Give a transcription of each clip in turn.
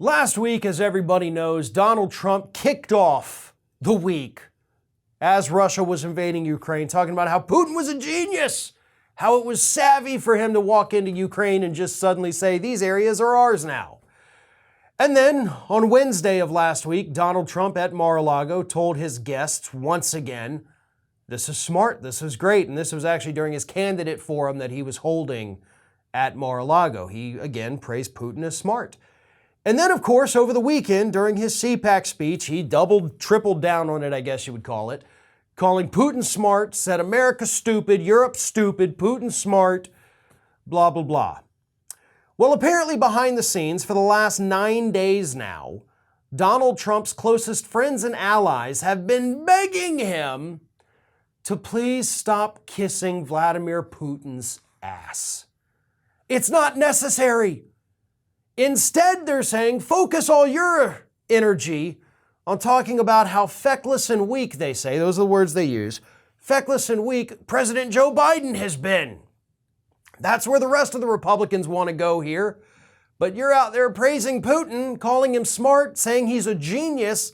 Last week, as everybody knows, Donald Trump kicked off the week as Russia was invading Ukraine, talking about how Putin was a genius, how it was savvy for him to walk into Ukraine and just suddenly say, these areas are ours now. And then on Wednesday of last week, Donald Trump at Mar-a-Lago told his guests once again, this is smart, this is great. And this was actually during his candidate forum that he was holding at Mar-a-Lago. He again praised Putin as smart. And then, of course, over the weekend, during his CPAC speech, he doubled, tripled down on it, I guess you would call it, calling Putin smart, said America stupid, Europe stupid, Putin smart, blah, blah, blah. Well, apparently behind the scenes, for the last 9 days now, Donald Trump's closest friends and allies have been begging him to please stop kissing Vladimir Putin's ass. It's not necessary. Instead, they're saying, focus all your energy on talking about how feckless and weak, they say, those are the words they use, feckless and weak President Joe Biden has been. That's where the rest of the Republicans want to go here. But you're out there praising Putin, calling him smart, saying he's a genius,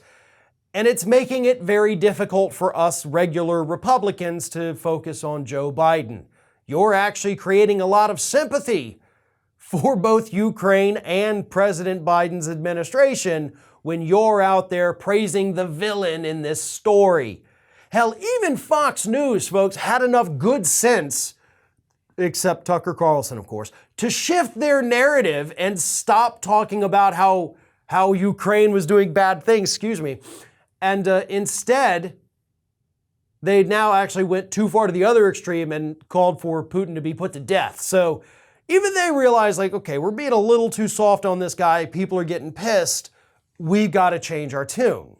and it's making it very difficult for us regular Republicans to focus on Joe Biden. You're actually creating a lot of sympathy for both Ukraine and President Biden's administration when you're out there praising the villain in this story. Hell, even Fox News, folks, had enough good sense, except Tucker Carlson, of course, to shift their narrative and stop talking about how Ukraine was doing bad things, and instead, they now actually went too far to the other extreme and called for Putin to be put to death. So even they realize, okay, we're being a little too soft on this guy, people are getting pissed, we got to change our tune.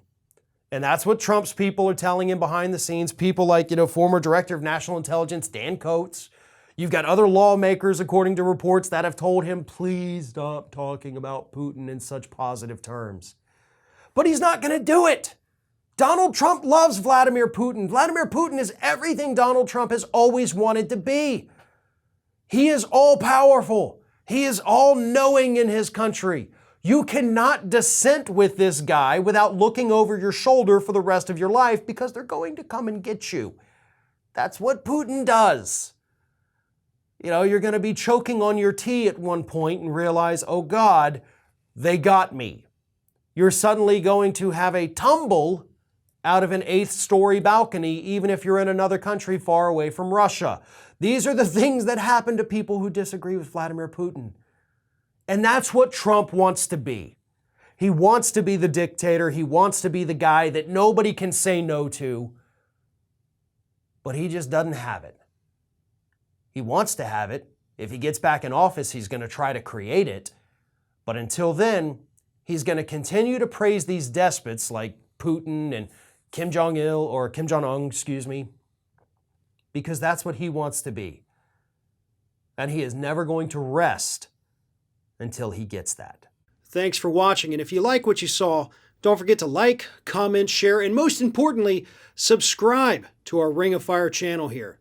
And that's what Trump's people are telling him behind the scenes, people like, former Director of National Intelligence, Dan Coats. You've got other lawmakers, according to reports, that have told him, please stop talking about Putin in such positive terms. But he's not going to do it. Donald Trump loves Vladimir Putin. Vladimir Putin is everything Donald Trump has always wanted to be. He is all-powerful. He is all-knowing in his country. You cannot dissent with this guy without looking over your shoulder for the rest of your life because they're going to come and get you. That's what Putin does. You're going to be choking on your tea at one point and realize, oh God, they got me. You're suddenly going to have a tumble out of an 8th-story balcony, even if you're in another country far away from Russia. These are the things that happen to people who disagree with Vladimir Putin. And that's what Trump wants to be. He wants to be the dictator. He wants to be the guy that nobody can say no to. But he just doesn't have it. He wants to have it. If he gets back in office, he's going to try to create it. But until then, he's going to continue to praise these despots like Putin and Kim Jong-un, because that's what he wants to be. And he is never going to rest until he gets that. Thanks for watching, and if you like what you saw, don't forget to like, comment, share, and most importantly, subscribe to our Ring of Fire channel here.